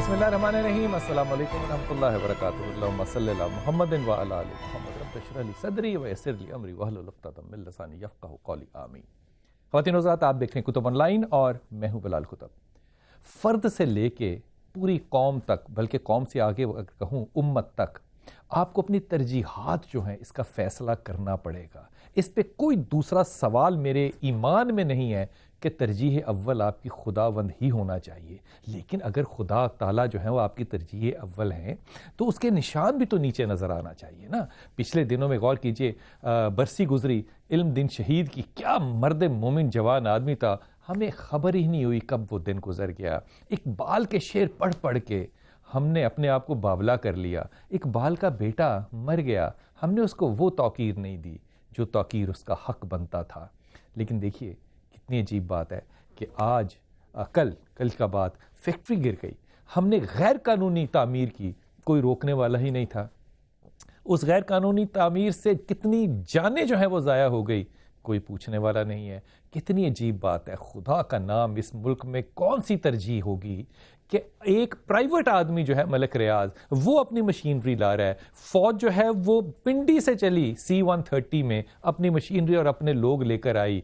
بسم اللہ الرحمن الرحیم، السلام علیکم ورحمۃ اللہ وبرکاتہ، اللہم صلی علی محمد وعلی آل محمد، رب اشرح لی صدری ویسر لی امری واحلل عقدۃ من لسانی یفقہوا قولی، آمین۔ خواتین و حضرات، آپ دیکھ رہے ہیں کتب آن لائن اور میں ہوں بلال کتب۔ فرد سے لے کے پوری قوم تک، بلکہ قوم سے آگے اگر کہوں امت تک، آپ کو اپنی ترجیحات جو ہیں اس کا فیصلہ کرنا پڑے گا۔ اس پہ کوئی دوسرا سوال میرے ایمان میں نہیں ہے کہ ترجیح اول آپ کی خداوند ہی ہونا چاہیے، لیکن اگر خدا تعالیٰ جو ہے وہ آپ کی ترجیح اول ہیں تو اس کے نشان بھی تو نیچے نظر آنا چاہیے نا۔ پچھلے دنوں میں غور کیجئے، برسی گزری علم دن شہید کی، کیا مرد مومن جوان آدمی تھا، ہمیں خبر ہی نہیں ہوئی کب وہ دن گزر گیا۔ اقبال کے شعر پڑھ پڑھ کے ہم نے اپنے آپ کو باولا کر لیا۔ اقبال کا بیٹا مر گیا، ہم نے اس کو وہ توقیر نہیں دی جو توقیر اس کا حق بنتا تھا۔ لیکن دیکھیے کتنی عجیب بات ہے کہ آج کل کا بات فیکٹری گر گئی، ہم نے غیر قانونی تعمیر کی، کوئی روکنے والا ہی نہیں تھا۔ اس غیر قانونی تعمیر سے کتنی جانیں جو ہیں وہ ضائع ہو گئی، کوئی پوچھنے والا نہیں ہے۔ کتنی عجیب بات ہے، خدا کا نام اس ملک میں کون سی ترجیح ہوگی کہ ایک پرائیویٹ آدمی جو ہے ملک ریاض وہ اپنی مشینری لا رہا ہے، فوج جو ہے وہ پنڈی سے چلی C-130 میں اپنی مشینری اور اپنے لوگ لے کر آئی،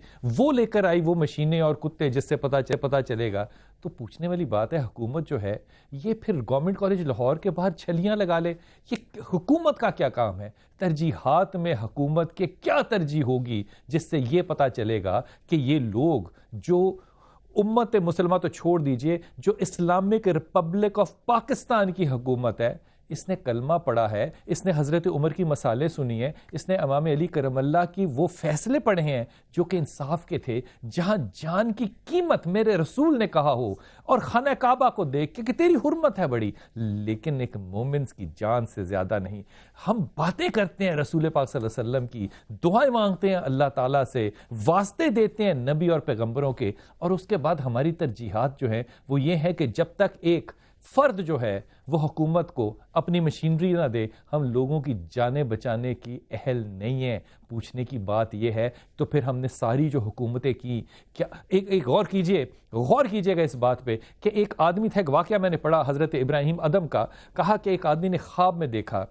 وہ مشینیں اور کتے جس سے پتہ چلے گا۔ تو پوچھنے والی بات ہے، حکومت جو ہے یہ پھر گورنمنٹ کالج لاہور کے باہر چھلیاں لگا لے، یہ حکومت کا کیا کام ہے؟ ترجیحات میں حکومت کے کیا ترجیح ہوگی جس سے یہ پتہ چلے گا کہ یہ لوگ جو امت مسلمہ تو چھوڑ دیجئے، جو اسلامک ریپبلک آف پاکستان کی حکومت ہے، اس نے کلمہ پڑھا ہے، اس نے حضرت عمر کی مسالے سنی ہیں، اس نے امام علی کرم اللہ کی وہ فیصلے پڑھے ہیں جو کہ انصاف کے تھے، جہاں جان کی قیمت میرے رسول نے کہا ہو، اور خانہ کعبہ کو دیکھ کے کہ تیری حرمت ہے بڑی، لیکن ایک مومن کی جان سے زیادہ نہیں۔ ہم باتیں کرتے ہیں رسول پاک صلی اللہ علیہ وسلم کی، دعائیں مانگتے ہیں اللہ تعالیٰ سے، واسطے دیتے ہیں نبی اور پیغمبروں کے، اور اس کے بعد ہماری ترجیحات جو ہیں وہ یہ ہے کہ جب تک ایک فرد جو ہے وہ حکومت کو اپنی مشینری نہ دے، ہم لوگوں کی جانیں بچانے کی اہل نہیں ہیں۔ پوچھنے کی بات یہ ہے تو پھر ہم نے ساری جو حکومتیں کی، کیا ایک غور کیجئے گا اس بات پہ کہ ایک آدمی تھا، ایک واقعہ میں نے پڑھا حضرت ابراہیم ادم کا، کہا کہ ایک آدمی نے خواب میں دیکھا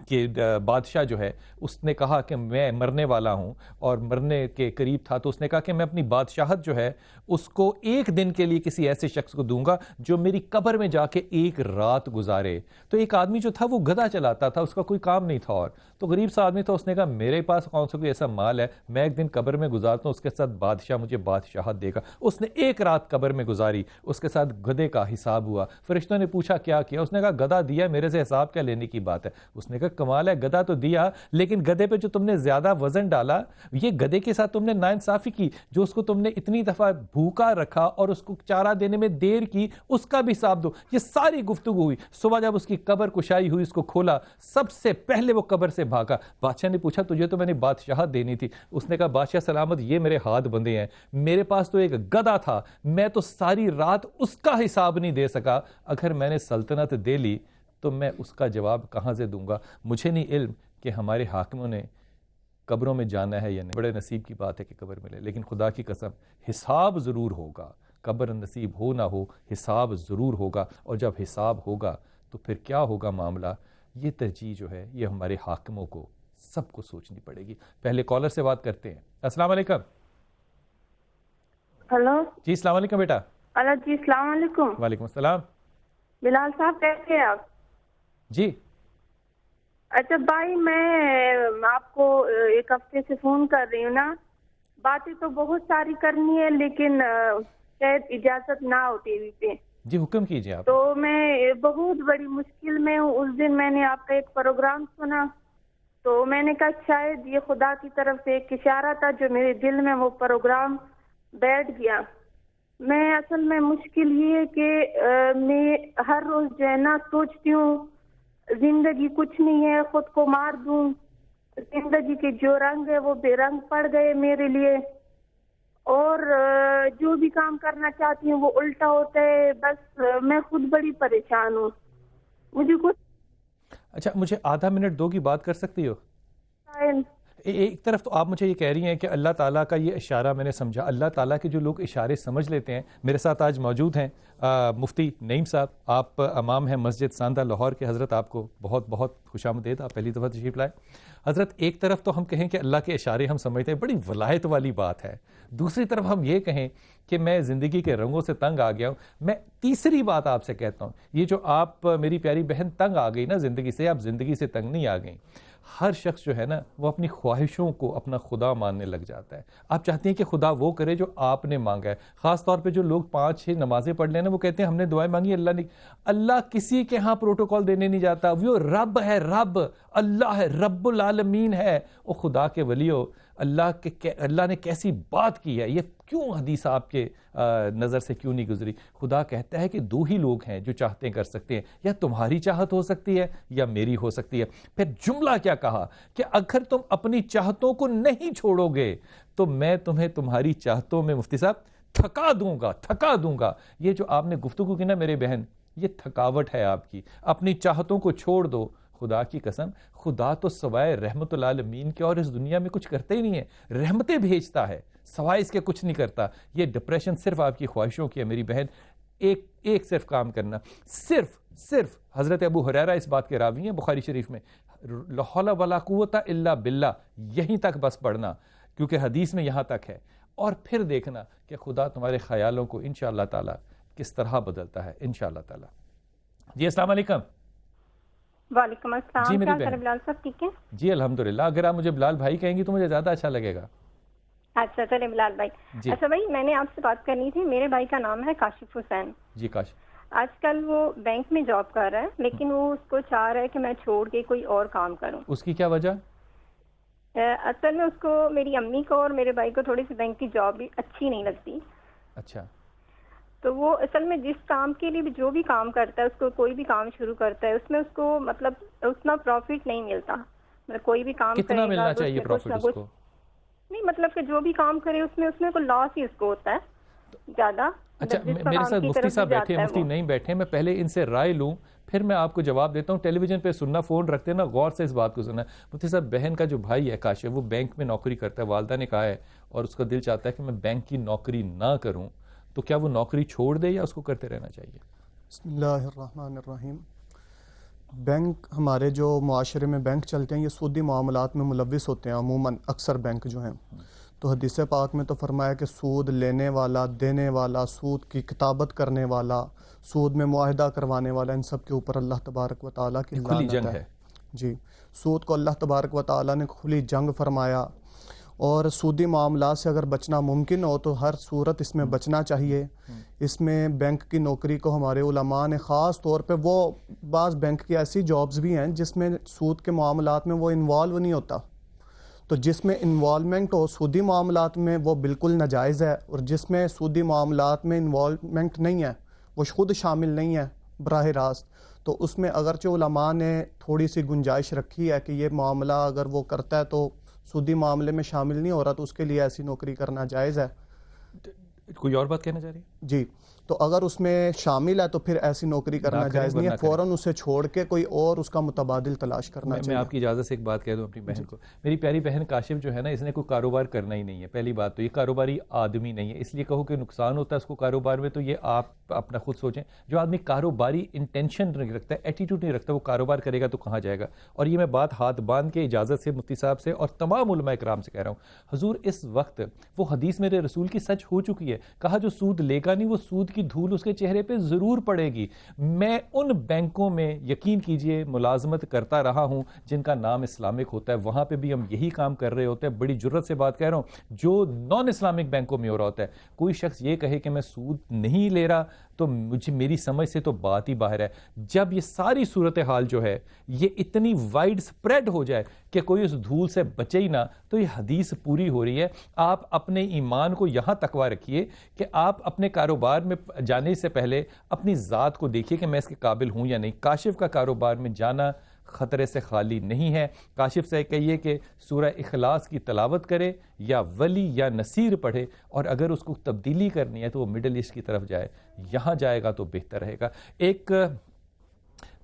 کہ بادشاہ جو ہے اس نے کہا کہ میں مرنے والا ہوں اور مرنے کے قریب تھا، تو اس نے کہا کہ میں اپنی بادشاہت جو ہے اس کو ایک دن کے لیے کسی ایسے شخص کو دوں گا جو میری قبر میں جا کے ایک رات گزارے۔ تو ایک آدمی جو تھا وہ گدھا چلاتا تھا، اس کا کوئی کام نہیں تھا، اور تو غریب سا آدمی تھا، اس نے کہا میرے پاس کون سا کوئی ایسا مال ہے، میں ایک دن قبر میں گزارتا ہوں، اس کے ساتھ بادشاہ مجھے بادشاہت دے گا۔ اس نے ایک رات قبر میں گزاری، اس کے ساتھ گدھے کا حساب ہوا۔ فرشتوں نے پوچھا کیا کیا؟ اس نے کہا گدھا دیا، میرے سے حساب کیا لینے کی بات ہے؟ اس نے کہا کمال ہے، گدھا تو دیا، لیکن گدھے پہ جو تم نے زیادہ وزن ڈالا، یہ گدھے کے ساتھ تم نے ناانصافی کی، جو اس کو تم نے اتنی دفعہ بھوکا رکھا اور اس کو چارہ دینے میں دیر کی، اس کا بھی حساب دو۔ یہ ساری گفتگو ہوئی۔ صبح جب اس کی قبر کشائی ہوئی، اس کو کھولا، سب سے پہلے وہ قبر سے بھاگا۔ بادشاہ نے پوچھا تجھے تو میں نے بادشاہت دینی تھی۔ اس نے کہا بادشاہ سلامت، یہ میرے ہاتھ بندھے ہیں، میرے پاس تو ایک گدھا تھا، میں تو ساری رات اس کا حساب نہیں دے سکا، اگر میں نے سلطنت دے لی تو میں اس کا جواب کہاں سے دوں گا؟ مجھے نہیں علم کہ ہمارے حاکموں نے قبروں میں جانا ہے یا نہیں، بڑے نصیب کی بات ہے کہ قبر ملے، لیکن خدا کی قسم حساب ضرور ہوگا، قبر نصیب ہو نہ ہو حساب ضرور ہوگا، اور جب حساب ہوگا تو پھر کیا ہوگا معاملہ؟ یہ ترجیح جو ہے یہ ہمارے حاکموں کو سب کو سوچنی پڑے گی۔ پہلے کالر سے بات کرتے ہیں۔ السلام علیکم۔ ہلو جی السلام علیکم بیٹا۔ ہلو جی السلام علیکم۔ وعلیکم السلام۔ بلال صاحب کیسے ہیں آپ؟ جی اچھا بھائی، میں آپ کو ایک ہفتے سے فون کر رہی ہوں نا، باتیں تو بہت ساری کرنی ہے لیکن شاید اجازت نہ ہو ٹی وی پہ۔ جی حکم کیجیے آپ۔ تو میں بہت بڑی مشکل میں ہوں۔ اس دن میں نے آپ کا ایک پروگرام سنا تو میں نے کہا شاید یہ خدا کی طرف سے ایک اشارہ تھا جو میرے دل میں وہ پروگرام بیٹھ گیا۔ میں اصل میں مشکل یہ ہے کہ میں ہر روز جو ہے نا سوچتی ہوں زندگی کچھ نہیں ہے، خود کو مار دوں، زندگی کے جو رنگ ہے وہ بے رنگ پڑ گئے میرے لیے، اور جو بھی کام کرنا چاہتی ہوں وہ الٹا ہوتا ہے، بس میں خود بڑی پریشان ہوں۔ مجھے کچھ اچھا مجھے آدھا منٹ دو کی بات کر سکتی ہو؟ ایک طرف تو آپ مجھے یہ کہہ رہی ہیں کہ اللہ تعالیٰ کا یہ اشارہ میں نے سمجھا. اللہ تعالیٰ کے جو لوگ اشارے سمجھ لیتے ہیں, میرے ساتھ آج موجود ہیں مفتی نعیم صاحب, آپ امام ہیں مسجد ساندہ لاہور کے. حضرت آپ کو بہت بہت خوش آمدید, آپ پہلی دفعہ تشریف لائے. حضرت ایک طرف تو ہم کہیں کہ اللہ کے اشارے ہم سمجھتے ہیں, بڑی ولایت والی بات ہے. دوسری طرف ہم یہ کہیں کہ میں زندگی کے رنگوں سے تنگ آ گیا ہوں. میں تیسری بات آپ سے کہتا ہوں, یہ جو آپ میری پیاری بہن تنگ آ گئی نا زندگی سے, آپ زندگی سے تنگ نہیں آ گئیں. ہر شخص جو ہے نا وہ اپنی خواہشوں کو اپنا خدا ماننے لگ جاتا ہے. آپ چاہتے ہیں کہ خدا وہ کرے جو آپ نے مانگا ہے. خاص طور پہ جو لوگ 5-6 نمازیں پڑھ لیں نا, وہ کہتے ہیں ہم نے دعائیں مانگی, اللہ نے. اللہ کسی کے ہاں پروٹوکول دینے نہیں جاتا. وہ رب ہے, رب اللہ ہے, رب العالمین ہے. وہ خدا کے ولیو, اللہ نے کیسی بات کی ہے. یہ کیوں حدیث آپ کے نظر سے کیوں نہیں گزری؟ خدا کہتا ہے کہ 2 ہی لوگ ہیں جو چاہتے کر سکتے ہیں, یا تمہاری چاہت ہو سکتی ہے یا میری ہو سکتی ہے. پھر جملہ کیا کہا کہ اگر تم اپنی چاہتوں کو نہیں چھوڑو گے تو میں تمہیں تمہاری چاہتوں میں مفتی صاحب تھکا دوں گا. یہ جو آپ نے گفتگو کی نا میرے بہن, یہ تھکاوٹ ہے آپ کی. اپنی چاہتوں کو چھوڑ دو. خدا کی قسم, خدا تو سوائے رحمت العالمین کے اور اس دنیا میں کچھ کرتے ہی نہیں ہے. رحمتیں بھیجتا ہے, سوائے اس کے کچھ نہیں کرتا. یہ ڈپریشن صرف آپ کی خواہشوں کی ہے میری بہن. ایک صرف کام کرنا, صرف حضرت ابو ہریرہ اس بات کے راوی ہیں بخاری شریف میں, لا حول ولا قوت الا باللہ, یہیں تک بس پڑھنا کیونکہ حدیث میں یہاں تک ہے, اور پھر دیکھنا کہ خدا تمہارے خیالوں کو انشاءاللہ تعالی کس طرح بدلتا ہے انشاءاللہ تعالی. جی السلام علیکم. وعلیکم السلام. جی میری کیا بہن, بلال صاحب ٹھیک ہے؟ جی الحمدللہ. اگر آپ مجھے بلال بھائی کہیں گی تو مجھے زیادہ اچھا لگے گا. اچھا چلے بلال بھائی. جی. اچھا بھائی, میں نے آپ سے بات کرنی تھی. میرے بھائی کا نام ہے کاشف حسین. جی کاشف. آج کل وہ بینک میں جاب کر رہا ہے, لیکن وہ اس کو چاہ رہا ہے کہ میں چھوڑ کے کوئی اور کام کروں. اس کی کیا وجہ؟ اصل میں اس کو, میری امی کو اور میرے بھائی کو تھوڑی سی بینک کی جاب بھی اچھی نہیں لگتی. اچھا. تو وہ اصل میں جس کام کے لیے جو بھی کام کرتا ہے, اس کو کوئی بھی کام شروع کرتا ہے, اس میں اس کو مطلب اتنا پروفٹ نہیں ملتا. مطلب کوئی بھی کام کتنا ملنا چاہیے پروفٹ اس کو؟ نہیں, مطلب کہ جو بھی کام کرے اس میں کوئی لاس ہی اس کو ہوتا ہے زیادہ. اچھا, میرے ساتھ مفتی صاحب بیٹھے, مفتی نہیں بیٹھے, میں پہلے ان سے رائے لوں پھر میں آپ کو جواب دیتا ہوں. ٹیلی ویژن پہ سننا, فون رکھتے نا, غور سے اس بات کو سننا. مفتی صاحب, بہن کا جو بھائی ہے کاشف, وہ بینک میں نوکری کرتا ہے, والدہ نے کہا ہے اور اس کا دل چاہتا ہے کہ میں بینک کی نوکری نہ کروں, تو کیا وہ نوکری چھوڑ دے یا اس کو کرتے رہنا چاہیے؟ بسم اللہ الرحمن الرحیم. بینک, ہمارے جو معاشرے میں بینک چلتے ہیں یہ سودی معاملات میں ملوث ہوتے ہیں عموماً, اکثر بینک جو ہیں. تو حدیث پاک میں تو فرمایا کہ سود لینے والا, دینے والا, سود کی کتابت کرنے والا, سود میں معاہدہ کروانے والا, ان سب کے اوپر اللہ تبارک و تعالیٰ کی کھلی جنگ ہے. جی, سود کو اللہ تبارک و تعالیٰ نے کھلی جنگ فرمایا, اور سودی معاملات سے اگر بچنا ممکن ہو تو ہر صورت اس میں بچنا چاہیے. اس میں بینک کی نوکری کو ہمارے علماء نے خاص طور پہ, وہ بعض بینک کی ایسی جابز بھی ہیں جس میں سود کے معاملات میں وہ انوالو نہیں ہوتا, تو جس میں انوالومنٹ ہو سودی معاملات میں وہ بالکل ناجائز ہے, اور جس میں سودی معاملات میں انوالومنٹ نہیں ہے, وہ خود شامل نہیں ہے براہ راست, تو اس میں اگرچہ علماء نے تھوڑی سی گنجائش رکھی ہے کہ یہ معاملہ اگر وہ کرتا ہے تو سودی معاملے میں شامل نہیں ہو رہا تو اس کے لیے ایسی نوکری کرنا جائز ہے. کوئی اور بات کہنا چاہ رہی ہے؟ جی, تو اگر اس میں شامل ہے تو پھر ایسی نوکری کرنا جائز نہیں ہے, فوراً اسے چھوڑ کے کوئی اور اس کا متبادل تلاش کرنا چاہیے. میں آپ کی اجازت سے ایک بات کہہ دوں اپنی بہن کو. میری پیاری بہن کاشف جو ہے نا, اس نے کوئی کاروبار کرنا ہی نہیں ہے. پہلی بات تو یہ کاروباری آدمی نہیں ہے, اس لیے کہو کہ نقصان ہوتا ہے اس کو کاروبار میں, تو یہ آپ اپنا خود سوچیں. جو آدمی کاروباری انٹینشن نہیں رکھتا ہے, ایٹیٹیوڈ نہیں رکھتا, وہ کاروبار کرے گا تو کہاں جائے گا. اور یہ میں بات ہاتھ باندھ کے اجازت سے مفتی صاحب سے اور تمام علماء اکرام سے کہہ رہا ہوں, حضور اس وقت وہ حدیث میرے رسول کی سچ ہو چکی ہے. کہا جو سود لے گا نہیں, وہ سود کی دھول اس کے چہرے پہ ضرور پڑے گی. میں ان بینکوں میں یقین کیجئے ملازمت کرتا رہا ہوں جن کا نام اسلامک ہوتا ہے, وہاں پہ بھی ہم یہی کام کر رہے ہوتے ہیں. بڑی جرت سے بات کہہ رہا ہوں, جو نان اسلامک بینکوں میں ہو رہا ہوتا ہے. کوئی شخص یہ کہے کہ میں سود نہیں لے رہا تو مجھے, میری سمجھ سے تو بات ہی باہر ہے. جب یہ ساری صورتحال جو ہے یہ اتنی وائڈ سپریڈ ہو جائے کہ کوئی اس دھول سے بچے ہی نہ, تو یہ حدیث پوری ہو رہی ہے. آپ اپنے ایمان کو یہاں تقویٰ رکھیے کہ آپ اپنے کاروبار میں جانے سے پہلے اپنی ذات کو دیکھیے کہ میں اس کے قابل ہوں یا نہیں. کاشف کا کاروبار میں جانا خطرے سے خالی نہیں ہے. کاشف سے کہیے کہ سورہ اخلاص کی تلاوت کرے یا ولی یا نصیر پڑھے, اور اگر اس کو تبدیلی کرنی ہے تو وہ مڈل ایسٹ کی طرف جائے, یہاں جائے گا تو بہتر رہے گا. ایک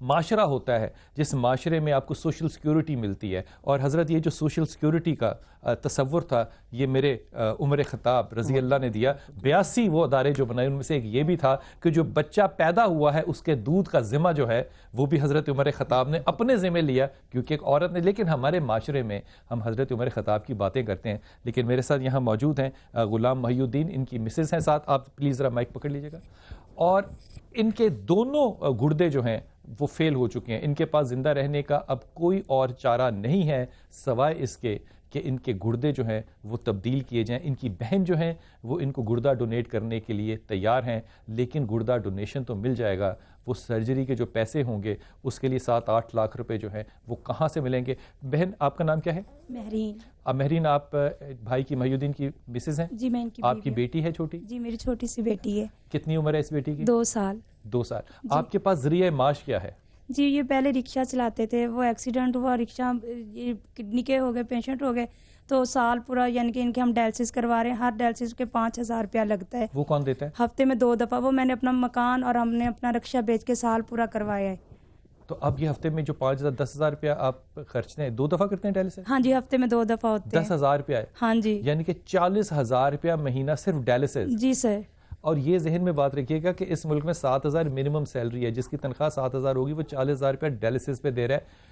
معاشرہ ہوتا ہے جس معاشرے میں آپ کو سوشل سیکیورٹی ملتی ہے. اور حضرت یہ جو سوشل سیکیورٹی کا تصور تھا یہ میرے عمر خطاب رضی اللہ نے دیا. 82 وہ ادارے جو بنائے ان میں سے ایک یہ بھی تھا کہ جو بچہ پیدا ہوا ہے اس کے دودھ کا ذمہ جو ہے وہ بھی حضرت عمر خطاب نے اپنے ذمہ لیا کیونکہ ایک عورت نے. لیکن ہمارے معاشرے میں ہم حضرت عمر خطاب کی باتیں کرتے ہیں. لیکن میرے ساتھ یہاں موجود ہیں غلام محی الدین, ان کی مسز ہیں ساتھ. آپ پلیز ذرا مائک پکڑ لیجیے گا. اور ان کے دونوں گردے جو ہیں وہ فیل ہو چکے ہیں. ان کے پاس زندہ رہنے کا اب کوئی اور چارہ نہیں ہے سوائے اس کے کہ ان کے گردے جو ہیں وہ تبدیل کیے جائیں. ان کی بہن جو ہیں وہ ان کو گردہ ڈونیٹ کرنے کے لیے تیار ہیں, لیکن گردہ ڈونیشن تو مل جائے گا, وہ سرجری کے جو پیسے ہوں گے اس کے لیے 7-8 لاکھ روپے جو ہیں وہ کہاں سے ملیں گے؟ بہن آپ کا نام کیا ہے؟ مہرین. مہرین, آپ بھائی کی محی الدین کی مسز ہیں؟ جی میں ان کی. آپ کی بیٹی ہے چھوٹی؟ جی میری چھوٹی سی بیٹی ہے. کتنی عمر ہے اس بیٹی کی؟ 2 سال. 2 سال. آپ کے پاس ذریعہ معاش کیا ہے؟ جی یہ پہلے رکشہ چلاتے تھے, وہ ایکسیڈنٹ ہوا, رکشہ کڈنی کے ہو گئے, پیشنٹ ہو گئے, تو سال پورا یعنی کہ ان کے ہم ڈائلسس کروا رہے ہیں. ہر ڈائلسس کے 5000 روپیہ لگتا ہے. وہ کون دیتا ہے؟ ہفتے میں 2 دفعہ. وہ میں نے اپنا مکان اور ہم نے اپنا رکشہ بیچ کے سال پورا کروایا ہے. تو اب یہ ہفتے میں جو 5000-10,000 روپیہ آپ خرچتے ہیں 2 دفعہ کرتے ہیں ڈائلسس؟ ہاں جی ہفتے میں 2 دفعہ ہوتے ہیں. 10,000 روپیہ ہے؟ ہاں جی. یعنی کہ 40,000 روپیہ مہینہ صرف ڈائلسس؟ جی سر. اور یہ ذہن میں بات رکھیے گا کہ اس ملک میں 7,000 منیمم سیلری ہے. جس کی تنخواہ 7,000 ہوگی وہ 40,000 روپیہ ڈائلسس پہ دے رہا ہے.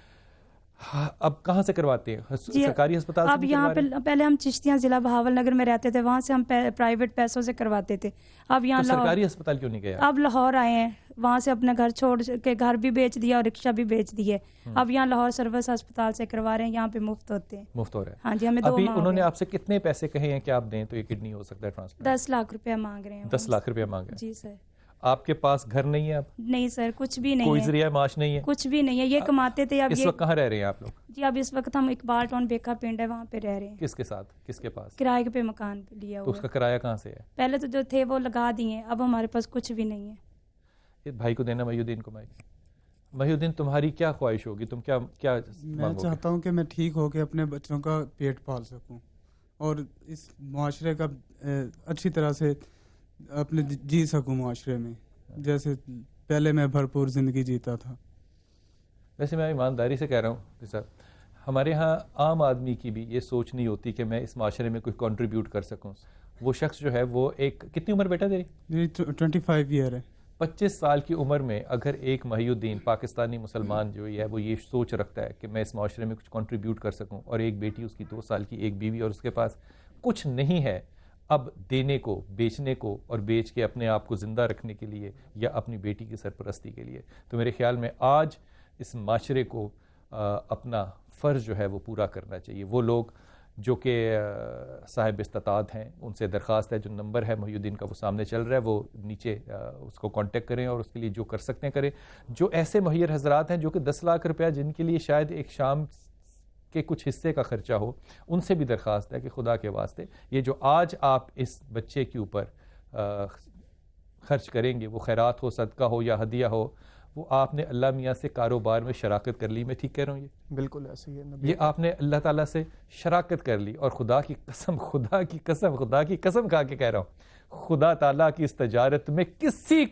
اب کہاں سے کرواتے ہیں؟ سرکاری ہسپتال سے؟ اب یہاں پہ پہلے ہم چشتیاں ضلع بہاول نگر میں رہتے تھے, وہاں سے ہم پرائیویٹ پیسوں سے کرواتے تھے. اب یہاں سرکاری ہسپتال کیوں نہیں گیا؟ اب لاہور آئے ہیں, وہاں سے اپنا گھر چھوڑ کے گھر بھی بیچ دیا اور رکشہ بھی بیچ دیے. اب یہاں لاہور سروس ہسپتال سے کروا رہے ہیں, یہاں پہ مفت ہوتے ہیں. مفت ہو رہا ہے؟ ہاں جی. ہمیں ابھی انہوں نے آپ سے کتنے پیسے کہے ہیں کہ آپ دیں تو یہ کڈنی ہو سکتا ہے ٹرانسپلانٹ؟ 10 لاکھ روپیہ مانگ رہے ہیں. 10 لاکھ روپیہ مانگ رہے ہیں؟ جی سر. آپ کے پاس گھر نہیں ہے؟ اب نہیں سر, کچھ بھی نہیں کوئی ہے. ذریعہ معاش نہیں ہے؟ کچھ بھی نہیں ہے. یہ کماتے تھے. اب اس وقت کہاں رہ رہے ہیں آپ لوگ؟ جی اب اس وقت ہم اقبال ٹاؤن بیکا پنڈ ہے وہاں پہ رہ رہے ہیں. کس کے ساتھ؟ کس کے پاس؟ کرائے پہ مکان پہ لیا تو ہوا. اس کا کرایہ کہاں سے ہے؟ پہلے تو جو تھے وہ لگا دیے, اب ہمارے پاس کچھ بھی نہیں ہے. بھائی کو دینا, محی الدین کو. محی الدین تمہاری کیا خواہش ہوگی؟ تم کیا میں چاہتا ہوں کہ میں ٹھیک ہو کے اپنے بچوں کا پیٹ پال سکوں اور اس معاشرے کا اچھی طرح سے اپنے جی سکوں معاشرے میں جیسے پہلے میں بھرپور زندگی جیتا تھا. ویسے میں ایمانداری سے کہہ رہا ہوں صاحب, ہمارے ہاں عام آدمی کی بھی یہ سوچ نہیں ہوتی کہ میں اس معاشرے میں کوئی کنٹریبیوٹ کر سکوں. وہ شخص جو ہے وہ ایک, کتنی عمر بیٹا تیری؟ میری 25 ایئر ہے. 25 سال کی عمر میں اگر ایک محی الدین پاکستانی مسلمان جو ہے وہ یہ سوچ رکھتا ہے کہ میں اس معاشرے میں کچھ کنٹریبیوٹ کر سکوں, اور ایک بیٹی اس کی 2 سال کی, ایک بیوی, اور اس کے پاس کچھ نہیں ہے اب دینے کو, بیچنے کو, اور بیچ کے اپنے آپ کو زندہ رکھنے کے لیے یا اپنی بیٹی کی سرپرستی کے لیے, تو میرے خیال میں آج اس معاشرے کو اپنا فرض جو ہے وہ پورا کرنا چاہیے. وہ لوگ جو کہ صاحب استطاعت ہیں ان سے درخواست ہے, جو نمبر ہے محی الدین کا وہ سامنے چل رہا ہے, وہ نیچے اس کو کانٹیکٹ کریں اور اس کے لیے جو کر سکتے ہیں کریں. جو ایسے مہیر حضرات ہیں جو کہ 10 لاکھ روپیہ جن کے لیے شاید ایک شام کے کچھ حصے کا خرچہ ہو, ان سے بھی درخواست ہے کہ خدا کے واسطے یہ جو آج آپ اس بچے کے اوپر خرچ کریں گے, وہ خیرات ہو, صدقہ ہو یا ہدیہ ہو, وہ آپ نے اللہ میاں سے کاروبار میں شراکت کر لی. میں ٹھیک کہہ رہا ہوں؟ یہ بالکل ایسے ہی ہے. یہ آپ نے اللہ تعالیٰ سے شراکت کر لی, اور خدا کی قسم کھا کے کہہ رہا ہوں, خدا تعالیٰ کی اس تجارت میں کسی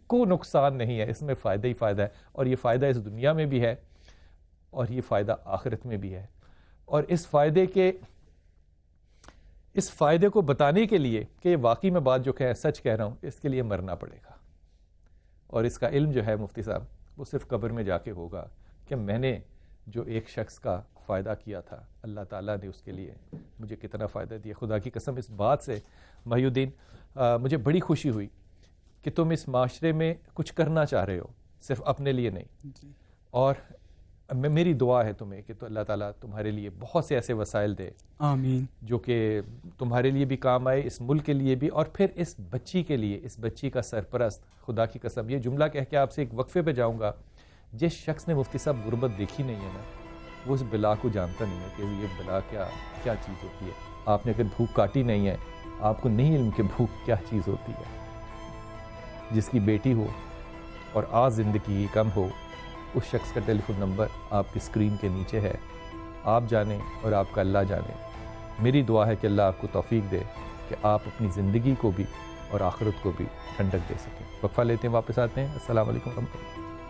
کو نقصان نہیں ہے. اس میں فائدہ ہی فائدہ ہے, اور یہ فائدہ اس دنیا میں بھی ہے اور یہ فائدہ آخرت میں بھی ہے. اور اس فائدے کو بتانے کے لیے کہ یہ واقعی میں بات جو سچ کہہ رہا ہوں, اس کے لیے مرنا پڑے گا. اور اس کا علم جو ہے مفتی صاحب وہ صرف قبر میں جا کے ہوگا کہ میں نے جو ایک شخص کا فائدہ کیا تھا, اللہ تعالیٰ نے اس کے لیے مجھے کتنا فائدہ دیا. خدا کی قسم اس بات سے محی الدین مجھے بڑی خوشی ہوئی کہ تم اس معاشرے میں کچھ کرنا چاہ رہے ہو, صرف اپنے لیے نہیں. اور میری دعا ہے تمہیں کہ تو اللہ تعالیٰ تمہارے لیے بہت سے ایسے وسائل دے, آمین, جو کہ تمہارے لیے بھی کام آئے, اس ملک کے لیے بھی, اور پھر اس بچی کے لیے, اس بچی کا سرپرست. خدا کی قسم یہ جملہ کہہ کے آپ سے ایک وقفے پہ جاؤں گا, جس شخص نے مفتی صاحب غربت دیکھی نہیں ہے نا, وہ اس بلا کو جانتا نہیں ہے کہ یہ بلا کیا چیز ہوتی ہے. آپ نے اگر بھوک کاٹی نہیں ہے, آپ کو نہیں علم کہ بھوک کیا چیز ہوتی ہے. جس کی بیٹی ہو اور آج زندگی کم ہو, اس شخص کا ٹیلی فون نمبر آپ کی اسکرین کے نیچے ہے. آپ جانیں اور آپ کا اللہ جانے. میری دعا ہے کہ اللہ آپ کو توفیق دے کہ آپ اپنی زندگی کو بھی اور آخرت کو بھی ٹھنڈک دے سکیں. وقفہ لیتے ہیں, واپس آتے ہیں. السلام علیکم ورحمۃ اللہ.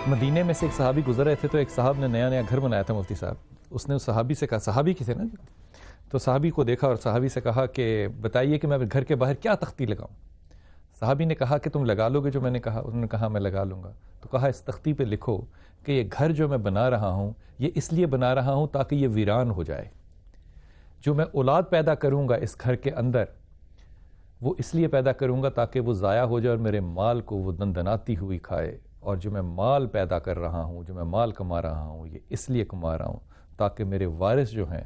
مدینے میں سے ایک صحابی گزر رہے تھے تو ایک صاحب نے نیا گھر بنایا تھا مفتی صاحب. اس نے اس صحابی سے کہا, صحابی کی تھے نا, تو صحابی کو دیکھا اور صحابی سے کہا کہ بتائیے کہ میں گھر کے باہر کیا تختی لگاؤں. صحابی نے کہا کہ تم لگا لو گے جو میں نے کہا. انہوں نے کہا میں لگا لوں گا. تو کہا اس تختی پہ لکھو کہ یہ گھر جو میں بنا رہا ہوں یہ اس لیے بنا رہا ہوں تاکہ یہ ویران ہو جائے. جو میں اولاد پیدا کروں گا اس گھر کے اندر وہ اس لیے پیدا کروں گا تاکہ وہ ضائع ہو جائے اور میرے مال کو وہ دندناتی ہوئی کھائے. اور جو میں مال پیدا کر رہا ہوں, جو میں مال کما رہا ہوں, یہ اس لیے کما رہا ہوں تاکہ میرے وارث جو ہیں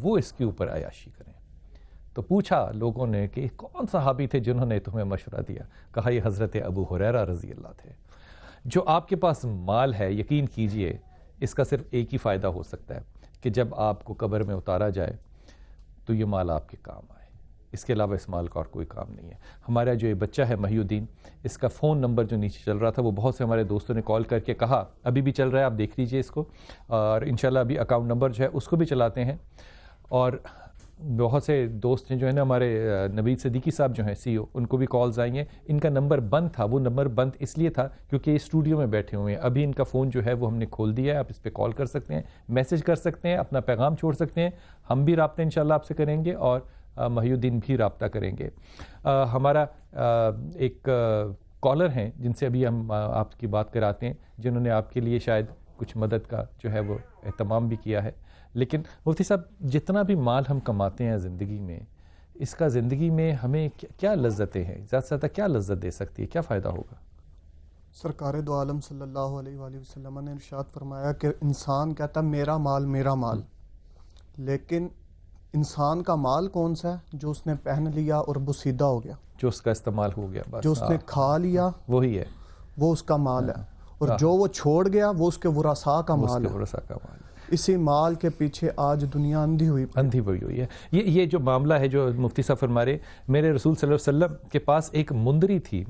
وہ اس کے اوپر عیاشی کریں. تو پوچھا لوگوں نے کہ کون صحابی تھے جنہوں نے تمہیں مشورہ دیا؟ کہا یہ حضرت ابو ہریرہ رضی اللہ تھے. جو آپ کے پاس مال ہے, یقین کیجئے اس کا صرف ایک ہی فائدہ ہو سکتا ہے کہ جب آپ کو قبر میں اتارا جائے تو یہ مال آپ کے کام آئے. اس کے علاوہ اس مال کا اور کوئی کام نہیں ہے. ہمارا جو یہ بچہ ہے محی الدین, اس کا فون نمبر جو نیچے چل رہا تھا وہ بہت سے ہمارے دوستوں نے کال کر کے کہا, ابھی بھی چل رہا ہے, آپ دیکھ لیجئے اس کو, اور انشاءاللہ ابھی اکاؤنٹ نمبر جو ہے اس کو بھی چلاتے ہیں. اور بہت سے دوست ہیں جو ہے نا ہمارے نوید صدیقی صاحب جو ہیں سی او, ان کو بھی کالز آئی ہیں. ان کا نمبر بند تھا, وہ نمبر بند اس لیے تھا کیونکہ یہ اسٹوڈیو میں بیٹھے ہوئے ہیں. ابھی ان کا فون جو ہے وہ ہم نے کھول دیا ہے, آپ اس پہ کال کر سکتے ہیں, میسج کر سکتے ہیں, اپنا پیغام چھوڑ سکتے ہیں. ہم بھی رابطہ انشاءاللہ آپ سے کریں گے اور محی الدین بھی رابطہ کریں گے. ہمارا ایک کالر ہیں جن سے ابھی ہم آپ کی بات کراتے ہیں, جنہوں نے آپ کے لیے شاید کچھ مدد کا جو ہے وہ اہتمام بھی کیا ہے. لیکن مفتی صاحب جتنا بھی مال ہم کماتے ہیں زندگی میں, اس کا زندگی میں ہمیں کیا لذتیں ہیں, زیادہ سے زیادہ کیا لذت دے سکتی ہے, کیا فائدہ ہوگا؟ سرکار دو عالم صلی اللہ علیہ وآلہ وسلم نے ارشاد فرمایا کہ انسان کہتا میرا مال میرا مال, لیکن انسان کا مال کون سا ہے؟ جو اس نے پہن لیا اور بسیدہ ہو گیا, جو اس کا استعمال ہو گیا, بس جو اس نے کھا لیا وہی ہے, وہ اس کا مال ہے. اور جو وہ چھوڑ گیا وہ اس کے ورثاء کا مال ہے. ورثاء کا مال ہے. اسی مال کے پیچھے آج دنیا اندھی ہوئی ہے. یہ جو معاملہ ہے جو مفتی صاحب فرما رہے, میرے رسول صلی اللہ علیہ وسلم کے پاس ایک مندری تھی,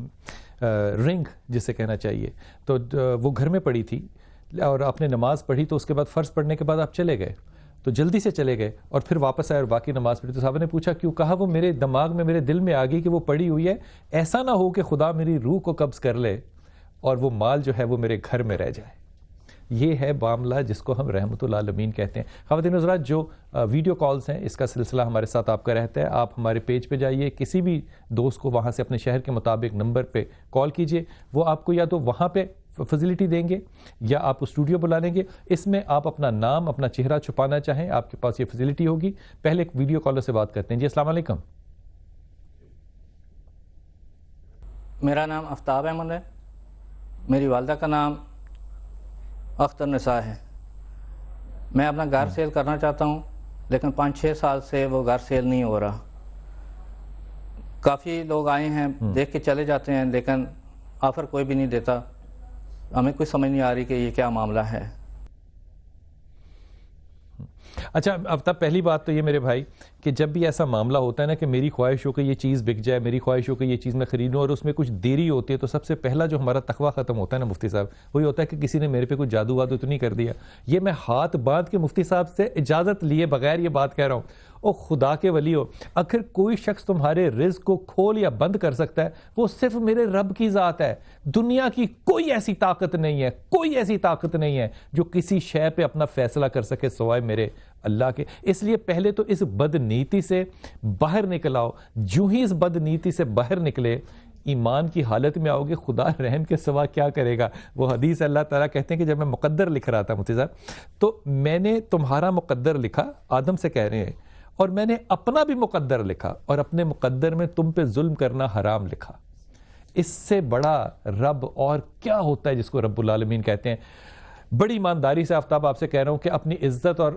رنگ جسے کہنا چاہیے, تو وہ گھر میں پڑی تھی اور آپ نے نماز پڑھی تو اس کے بعد فرض پڑھنے کے بعد آپ چلے گئے, تو جلدی سے چلے گئے اور پھر واپس آئے اور باقی نماز پڑھی. تو صحابہ نے پوچھا کیوں؟ کہا وہ میرے دماغ میں, میرے دل میں آ گئی کہ وہ پڑی ہوئی ہے, ایسا نہ ہو کہ خدا میری روح کو قبض کر لے اور وہ مال جو ہے وہ میرے گھر میں رہ جائے. یہ ہے معاملہ جس کو ہم رحمت العالمین کہتے ہیں. خواتین حضرات, جو ویڈیو کالز ہیں اس کا سلسلہ ہمارے ساتھ آپ کا رہتا ہے. آپ ہمارے پیج پہ جائیے, کسی بھی دوست کو وہاں سے اپنے شہر کے مطابق نمبر پہ کال کیجئے, وہ آپ کو یا تو وہاں پہ فیسلٹی دیں گے یا آپ اسٹوڈیو بلا لیں گے. اس میں آپ اپنا نام, اپنا چہرہ چھپانا چاہیں, آپ کے پاس یہ فیسلٹی ہوگی. پہلے ایک ویڈیو کالر سے بات کرتے ہیں. جی السلام علیکم. میرا نام آفتاب احمد ہے, میری والدہ کا نام اختر نساء ہے. میں اپنا گھر سیل کرنا چاہتا ہوں لیکن 5-6 سال سے وہ گھر سیل نہیں ہو رہا. کافی لوگ آئے ہیں, دیکھ کے چلے جاتے ہیں لیکن آفر کوئی بھی نہیں دیتا. ہمیں کوئی سمجھ نہیں آ رہی کہ یہ کیا معاملہ ہے. اچھا آفتاب, پہلی بات تو یہ میرے بھائی کہ جب بھی ایسا معاملہ ہوتا ہے نا کہ میری خواہش ہو کہ یہ چیز بک جائے, میری خواہش ہو کہ یہ چیز میں خریدوں اور اس میں کچھ دیری ہوتی ہے, تو سب سے پہلا جو ہمارا تقویٰ ختم ہوتا ہے نا مفتی صاحب, وہی ہوتا ہے کہ کسی نے میرے پہ کوئی جادو وادو تو نہیں کر دیا. یہ میں ہاتھ باندھ کے مفتی صاحب سے اجازت لیے بغیر یہ بات کہہ رہا ہوں, او خدا کے ولی ہو, آخر کوئی شخص تمہارے رزق کو کھول یا بند کر سکتا ہے, وہ صرف میرے رب کی ذات ہے. دنیا کی کوئی ایسی طاقت نہیں ہے, کوئی ایسی طاقت نہیں ہے جو کسی شے پہ اپنا فیصلہ کر سکے سوائے میرے اللہ کے. اس لیے پہلے تو اس بد نیتی سے باہر نکل آؤ. جو ہی اس بد نیتی سے باہر نکلے, ایمان کی حالت میں آؤ گے, خدا رحم کے سوا کیا کرے گا. وہ حدیث اللہ تعالیٰ کہتے ہیں کہ جب میں مقدر لکھ رہا تھا مفتی صاحب, تو میں نے تمہارا مقدر لکھا, آدم سے کہہ رہے ہیں, اور میں نے اپنا بھی مقدر لکھا, اور اپنے مقدر میں تم پہ ظلم کرنا حرام لکھا. اس سے بڑا رب اور کیا ہوتا ہے جس کو رب العالمین کہتے ہیں. بڑی ایمانداری سے آفتاب آپ سے کہہ رہا ہوں کہ اپنی عزت اور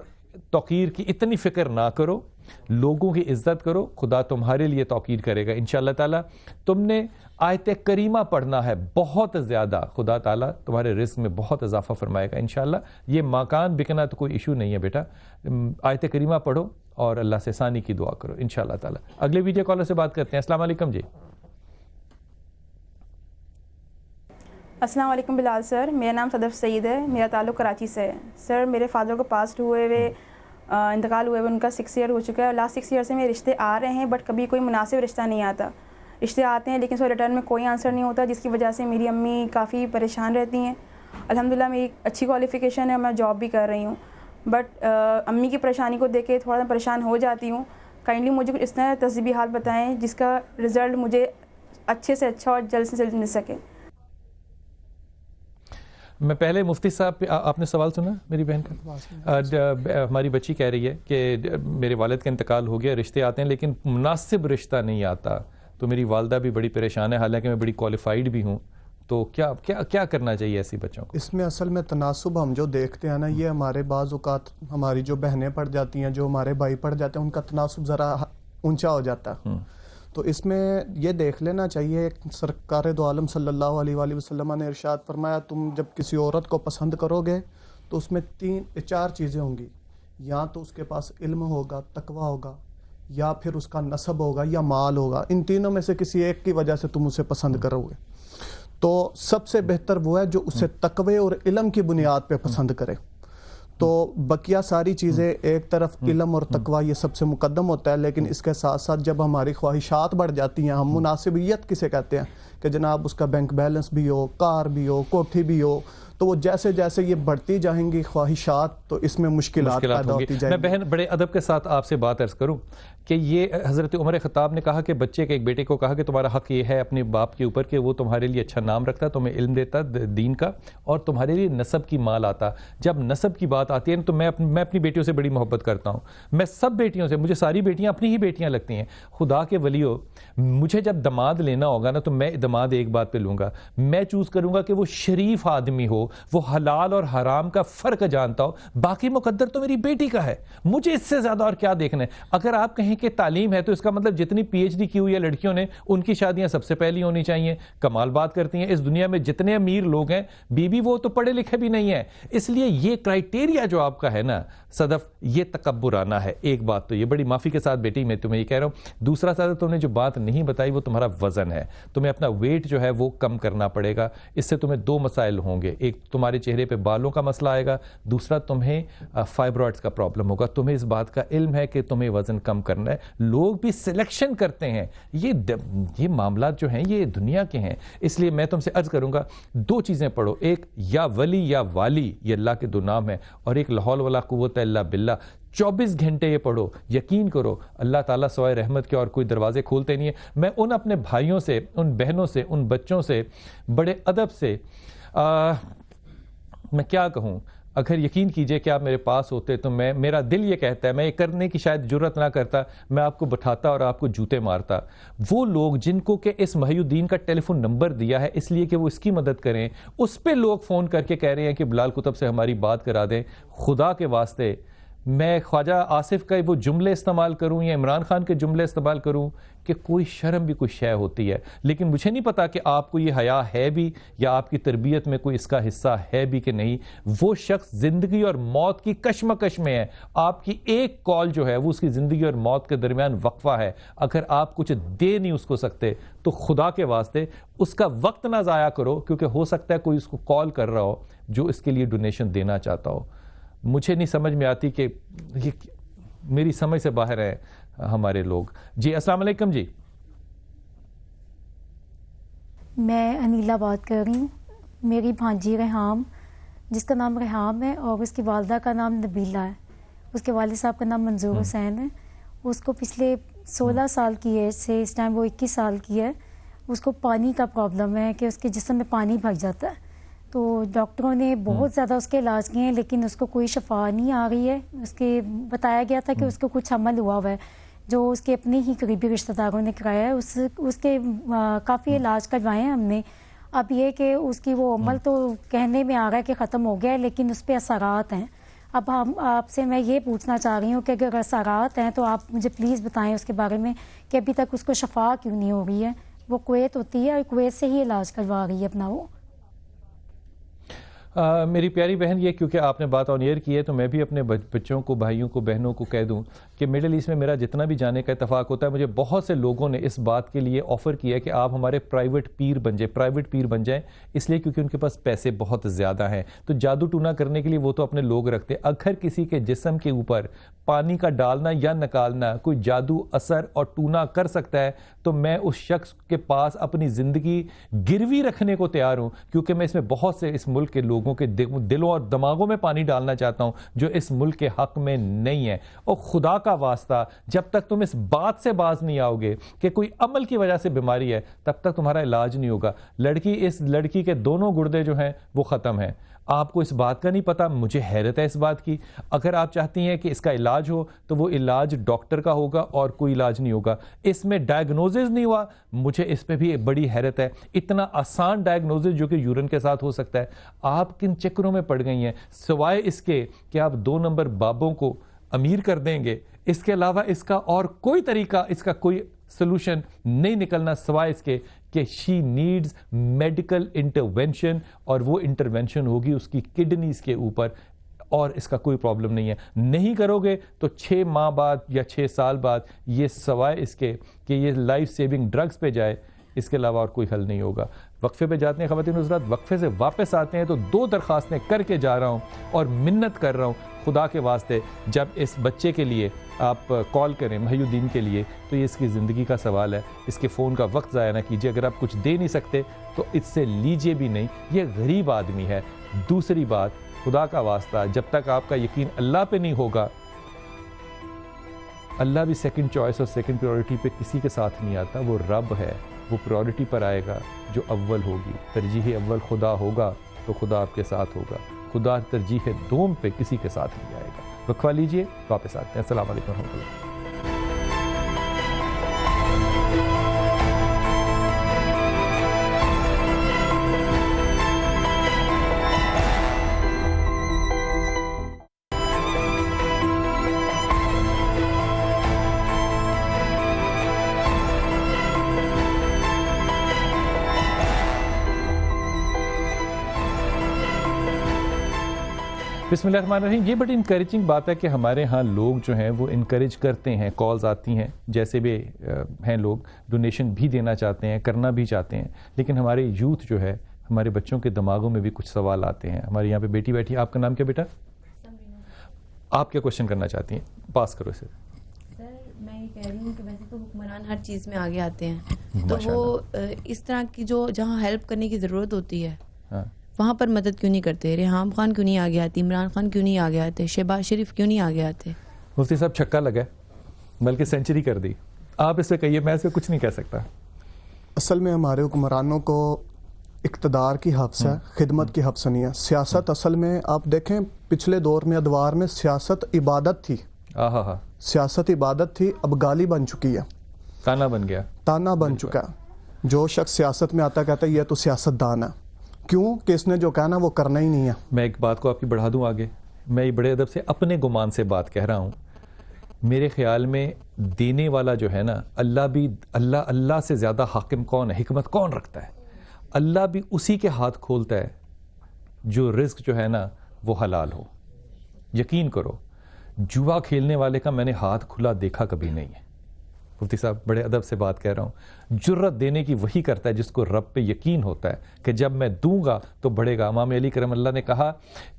توقیر کی اتنی فکر نہ کرو, لوگوں کی عزت کرو, خدا تمہارے لیے توقیر کرے گا انشاءاللہ تعالیٰ. تم نے آیت کریمہ پڑھنا ہے بہت زیادہ, خدا تعالیٰ تمہارے رزق میں بہت اضافہ فرمائے گا انشاءاللہ. یہ مکان بکنا تو کوئی ایشو نہیں ہے بیٹا, آیت کریمہ پڑھو اور اللہ سے ثانی کی دعا کرو انشاءاللہ تعالیٰ. اگلے ویڈیو کالر سے بات کرتے ہیں. السلام علیکم. جی السلام علیکم بلال سر, میرا نام صدف سعید ہے, میرا تعلق کراچی سے ہے. سر میرے فادر کو پاسٹ ہوئے انتقال ہوئے ان کا 6 ایئر ہو چکا ہے. لاسٹ 6 ایئر سے میرے رشتے آ رہے ہیں بٹ کبھی کوئی مناسب رشتہ نہیں آتا. رشتے آتے ہیں لیکن سو ریٹرن میں کوئی آنسر نہیں ہوتا, جس کی وجہ سے میری امی کافی پریشان رہتی ہیں. الحمدللہ میری اچھی کوالیفیکیشن ہے, میں جاب بھی کر رہی ہوں, بٹ امی کی پریشانی کو دیکھ کے تھوڑا سا پریشان ہو جاتی ہوں. کائنڈلی مجھے کچھ اس طرح تہذیبی حال بتائیں جس کا رزلٹ مجھے اچھے سے اچھا اور جلد سے جلد مل سکے. میں پہلے مفتی صاحب, آپ نے سوال سنا میری بہن کا؟ ہماری بچی کہہ رہی ہے کہ میرے والد کا انتقال ہو گیا, رشتے آتے ہیں لیکن مناسب رشتہ نہیں آتا, تو میری والدہ بھی بڑی پریشان ہے, حالانکہ میں بڑی کوالیفائڈ بھی ہوں, تو کیا کرنا چاہیے ایسی بچوں کو؟ اس میں اصل میں تناسب ہم جو دیکھتے ہیں نا, یہ ہمارے بعض اوقات ہماری جو بہنیں پڑ جاتی ہیں, جو ہمارے بھائی پڑ جاتے ہیں, ان کا تناسب ذرا اونچا ہو جاتا ہے. تو اس میں یہ دیکھ لینا چاہیے, سرکار دو عالم صلی اللہ علیہ وآلہ وسلم نے ارشاد فرمایا, تم جب کسی عورت کو پسند کرو گے تو اس میں 4 چیزیں ہوں گی, یا تو اس کے پاس علم ہوگا, تقوی ہوگا, یا پھر اس کا نسب ہوگا, یا مال ہوگا. ان تینوں میں سے کسی ایک کی وجہ سے تم اسے پسند کرو گے. تو سب سے بہتر وہ ہے جو اسے تقوی اور علم کی بنیاد پہ پسند کرے. تو بقیہ ساری چیزیں ایک طرف, علم اور تقوی یہ سب سے مقدم ہوتا ہے, لیکن اس کے ساتھ ساتھ جب ہماری خواہشات بڑھ جاتی ہیں, ہم مناسبیت کسے کہتے ہیں کہ جناب اس کا بینک بیلنس بھی ہو, کار بھی ہو, کوٹھی بھی ہو, تو وہ جیسے جیسے یہ بڑھتی جائیں گی خواہشات, تو اس میں مشکلات پیدا ہوتی جائیں گی. میں بہن بڑے ادب کے ساتھ آپ سے بات عرض کروں کہ یہ حضرت عمر خطاب نے کہا کہ بچے کے ایک بیٹے کو کہا کہ تمہارا حق یہ ہے اپنے باپ کے اوپر کہ وہ تمہارے لیے اچھا نام رکھتا, تمہیں علم دیتا دین کا, اور تمہارے لیے نسب کی مال آتا. جب نسب کی بات آتی ہے تو میں اپنی بیٹیوں سے بڑی محبت کرتا ہوں. میں سب بیٹیوں سے, مجھے ساری بیٹیاں اپنی ہی بیٹیاں لگتی ہیں. خدا کے ولیو, مجھے جب دماد لینا ہوگا نا, تو میں دماد ایک بات پہ لوں گا, میں چوز کروں گا کہ وہ شریف آدمی ہو, وہ حلال اور حرام کا فرق جانتا ہو. باقی مقدر تو میری بیٹی کا ہے, مجھے اس سے زیادہ اور کیا دیکھنا ہے. اگر آپ کہیں کہ تعلیم ہے تو اس کا مطلب جتنی پی ایچ ڈی کی ہوئی ہے لڑکیوں نے, ان کی شادیاں سب سے پہلی ہونی چاہیے. کمال بات کرتی ہیں. اس دنیا میں جتنے امیر لوگ ہیں بیوی وہ تو پڑھے لکھے بھی نہیں ہیں. اس لیے یہ کرائٹیریا جو آپ کا ہے نا صدف, یہ تکبرانہ ہے. ایک بات تو یہ, بڑی معافی کے ساتھ بیٹی میں تمہیں یہ کہہ رہا ہوں. دوسرا صدف, تم نے جو بات نہیں بتائی وہ تمہارا وزن ہے. تمہیں اپنا ویٹ جو ہے وہ کم کرنا پڑے گا. اس سے تمہیں 2 مسائل ہوں گے, ایک تمہارے چہرے پہ بالوں کا مسئلہ آئے گا, دوسرا تمہیں فائبرائڈز کا پرابلم ہوگا. تمہیں اس بات کا علم ہے کہ تمہیں وزن کم کرنا ہے. لوگ بھی سلیکشن کرتے ہیں, یہ معاملات جو ہیں یہ دنیا کے ہیں. اس لیے میں تم سے عرض کروں گا 2 چیزیں پڑھو, ایک یا ولی یا والی, یہ اللہ کے 2 نام ہیں, اور ایک لا حول ولا قوت الا باللہ. 24 گھنٹے یہ پڑھو. یقین کرو اللہ تعالیٰ سوائے رحمت کے اور کوئی دروازے کھولتے نہیں ہیں. میں ان اپنے بھائیوں سے, ان بہنوں سے, ان بچوں سے بڑے ادب سے میں کیا کہوں, اگر یقین کیجئے کہ آپ میرے پاس ہوتے تو میرا دل یہ کہتا ہے, میں یہ کرنے کی شاید جرت نہ کرتا, میں آپ کو بٹھاتا اور آپ کو جوتے مارتا. وہ لوگ جن کو کہ اس محی الدین کا ٹیلی فون نمبر دیا ہے اس لیے کہ وہ اس کی مدد کریں, اس پہ لوگ فون کر کے کہہ رہے ہیں کہ بلال کتب سے ہماری بات کرا دیں. خدا کے واسطے میں خواجہ آصف کا وہ جملے استعمال کروں یا عمران خان کے جملے استعمال کروں کہ کوئی شرم بھی کوئی شے ہوتی ہے, لیکن مجھے نہیں پتا کہ آپ کو یہ حیا ہے بھی یا آپ کی تربیت میں کوئی اس کا حصہ ہے بھی کہ نہیں. وہ شخص زندگی اور موت کی کشمکش میں ہے. آپ کی ایک کال جو ہے وہ اس کی زندگی اور موت کے درمیان وقفہ ہے. اگر آپ کچھ دے نہیں اس کو سکتے تو خدا کے واسطے اس کا وقت نہ ضائع کرو, کیونکہ ہو سکتا ہے کوئی اس کو کال کر رہا ہو جو اس کے لیے ڈونیشن دینا چاہتا ہو. مجھے نہیں سمجھ میں آتی کہ یہ میری سمجھ سے باہر ہے ہمارے لوگ. جی السلام علیکم. جی میں انیلا بات کر رہی ہوں. میری بھانجی ریحام, جس کا نام ریحام ہے اور اس کی والدہ کا نام نبیلہ ہے, اس کے والد صاحب کا نام منظور حسین ہے. اس کو پچھلے 16 سال کی ایج سے اس ٹائم وہ 21 سال کی ہے. اس کو پانی کا پرابلم ہے کہ اس کے جسم میں پانی بھر جاتا ہے. تو ڈاکٹروں نے بہت زیادہ اس کے علاج کیے ہیں لیکن اس کو کوئی شفا نہیں آ رہی ہے. اس کے بتایا گیا تھا کہ اس کو کچھ عمل ہوا ہوا ہے جو اس کے اپنے ہی قریبی رشتہ داروں نے کرایا ہے. اس کے کافی علاج کروائے ہیں ہم نے. اب یہ کہ اس کی وہ عمل تو کہنے میں آ رہا ہے کہ ختم ہو گیا ہے لیکن اس پہ اثرات ہیں. اب ہم آپ سے میں یہ پوچھنا چاہ رہی ہوں کہ اگر اثرات ہیں تو آپ مجھے پلیز بتائیں اس کے بارے میں کہ ابھی تک اس کو شفا کیوں نہیں ہو رہی ہے. وہ کویت ہوتی ہے اور کویت سے ہی علاج کروا رہی ہے اپنا. وہ میری پیاری بہن, یہ کیونکہ آپ نے بات آن ایئر کی ہے تو میں بھی اپنے بچوں کو, بھائیوں کو, بہنوں کو کہہ دوں کہ مڈل ایسٹ میں میرا جتنا بھی جانے کا اتفاق ہوتا ہے, مجھے بہت سے لوگوں نے اس بات کے لیے آفر کیا کہ آپ ہمارے پرائیویٹ پیر بن جائیں, اس لیے کیونکہ ان کے پاس پیسے بہت زیادہ ہیں. تو جادو ٹونا کرنے کے لیے وہ تو اپنے لوگ رکھتے. اگر کسی کے جسم کے اوپر پانی کا ڈالنا یا نکالنا کوئی جادو اثر اور ٹونا کر سکتا ہے تو میں اس شخص کے پاس اپنی زندگی گروی رکھنے کو تیار ہوں, کیونکہ میں اس میں بہت سے اس ملک کے لوگوں لوگوں کے دلوں اور دماغوں میں پانی ڈالنا چاہتا ہوں جو اس ملک کے حق میں نہیں ہے. اور خدا کا واسطہ جب تک تم اس بات سے باز نہیں آؤ گے کہ کوئی عمل کی وجہ سے بیماری ہے تب تک تمہارا علاج نہیں ہوگا. اس لڑکی کے دونوں گردے جو ہیں وہ ختم ہیں. آپ کو اس بات کا نہیں پتا, مجھے حیرت ہے اس بات کی. اگر آپ چاہتی ہیں کہ اس کا علاج ہو تو وہ علاج ڈاکٹر کا ہوگا اور کوئی علاج نہیں ہوگا. اس میں ڈائگنوزز نہیں ہوا, مجھے اس پہ بھی بڑی حیرت ہے. اتنا آسان ڈائگنوزز جو کہ یورین کے ساتھ ہو سکتا ہے, آپ کن چکروں میں پڑ گئی ہیں سوائے اس کے کہ آپ 2 نمبر بابوں کو امیر کر دیں گے. اس کے علاوہ اس کا اور کوئی طریقہ, اس کا کوئی سلوشن نہیں نکلنا سوائے اس کے کہ شی نیڈز میڈیکل انٹرونشن, اور وہ انٹرونشن ہوگی اس کی کڈنیز کے اوپر, اور اس کا کوئی پرابلم نہیں ہے. نہیں کرو گے تو 6 ماہ بعد یا 6 سال بعد یہ سوائے اس کے کہ یہ لائف سیونگ ڈرگز پہ جائے, اس کے علاوہ اور کوئی حل نہیں ہوگا. وقفے پہ جاتے ہیں خواتین حضرات, وقفے سے واپس آتے ہیں تو 2 درخواستیں کر کے جا رہا ہوں اور منت کر رہا ہوں خدا کے واسطے, جب اس بچے کے لیے آپ کال کریں محی الدین کے لیے تو یہ اس کی زندگی کا سوال ہے. اس کے فون کا وقت ضائع نہ کیجیے. اگر آپ کچھ دے نہیں سکتے تو اس سے لیجیے بھی نہیں, یہ غریب آدمی ہے. دوسری بات, خدا کا واسطہ جب تک آپ کا یقین اللہ پہ نہیں ہوگا, اللہ بھی سیکنڈ چوائس اور سیکنڈ پریورٹی پہ کسی کے ساتھ نہیں آتا. وہ رب ہے, وہ پریورٹی پر آئے گا جو اول ہوگی. ترجیح اول خدا ہوگا تو خدا آپ کے ساتھ ہوگا. خدا ترجیح دوم پہ کسی کے ساتھ نہیں آئے گا. وقفہ لیجئے, واپس آتے ہیں. السلام علیکم ورحمۃ اللہ. بسم اللہ الرحمن الرحیم. یہ بڑی انکریجنگ بات ہے کہ ہمارے ہاں لوگ جو ہیں وہ انکریج کرتے ہیں, کالز آتی ہیں, جیسے بھی ہیں لوگ ڈونیشن بھی دینا چاہتے ہیں, کرنا بھی چاہتے ہیں, لیکن ہمارے یوتھ جو ہے, ہمارے بچوں کے دماغوں میں بھی کچھ سوال آتے ہیں. ہمارے یہاں پہ بیٹی بیٹھی, آپ کا نام کیا بیٹا؟ آپ کیا کوشچن کرنا چاہتی ہیں؟ پاس کرو اسے. سر میں یہ کہہ رہی ہوں کہ ویسے تو حکمران ہر چیز میں آگے آتے ہیں, تو وہ اس طرح کی جو جہاں ہیلپ کرنے کی ضرورت ہوتی ہے وہاں پر مدد کیوں نہیں کرتے؟ ریحام خان کیوں نہیں آگے آتی؟ عمران خان کیوں نہیں آگے آتے؟ شہباز شریف کیوں نہیں آگے آتے؟ مفتی صاحب چھکا لگا, بلکہ سینچری کر دی. آپ اس سے کہیے, میں اس سے کچھ نہیں کہہ سکتا. اصل میں ہمارے حکمرانوں کو اقتدار کی حفظ ہے, خدمت کی حفظ نہیں ہے. سیاست اصل میں آپ دیکھیں پچھلے دور میں ادوار میں سیاست عبادت تھی. سیاست عبادت تھی, اب گالی بن چکی ہے, تانا بن گیا, تانا بن چکا ہے. جو شخص سیاست میں آتا کہتا ہے یہ تو سیاست دان ہے. کیوں کہ اس نے جو کہنا وہ کرنا ہی نہیں ہے. میں ایک بات کو آپ کی بڑھا دوں آگے, میں بڑے ادب سے اپنے گمان سے بات کہہ رہا ہوں. میرے خیال میں دینے والا جو ہے نا, اللہ سے زیادہ حاکم کون ہے, حکمت کون رکھتا ہے؟ اللہ بھی اسی کے ہاتھ کھولتا ہے جو رزق جو ہے نا وہ حلال ہو. یقین کرو, جوا کھیلنے والے کا میں نے ہاتھ کھلا دیکھا کبھی نہیں ہے. مفتی صاحب بڑے ادب سے بات کہہ رہا ہوں. جرت دینے کی وہی کرتا ہے جس کو رب پہ یقین ہوتا ہے کہ جب میں دوں گا تو بڑھے گا. امام علی کرم اللہ نے کہا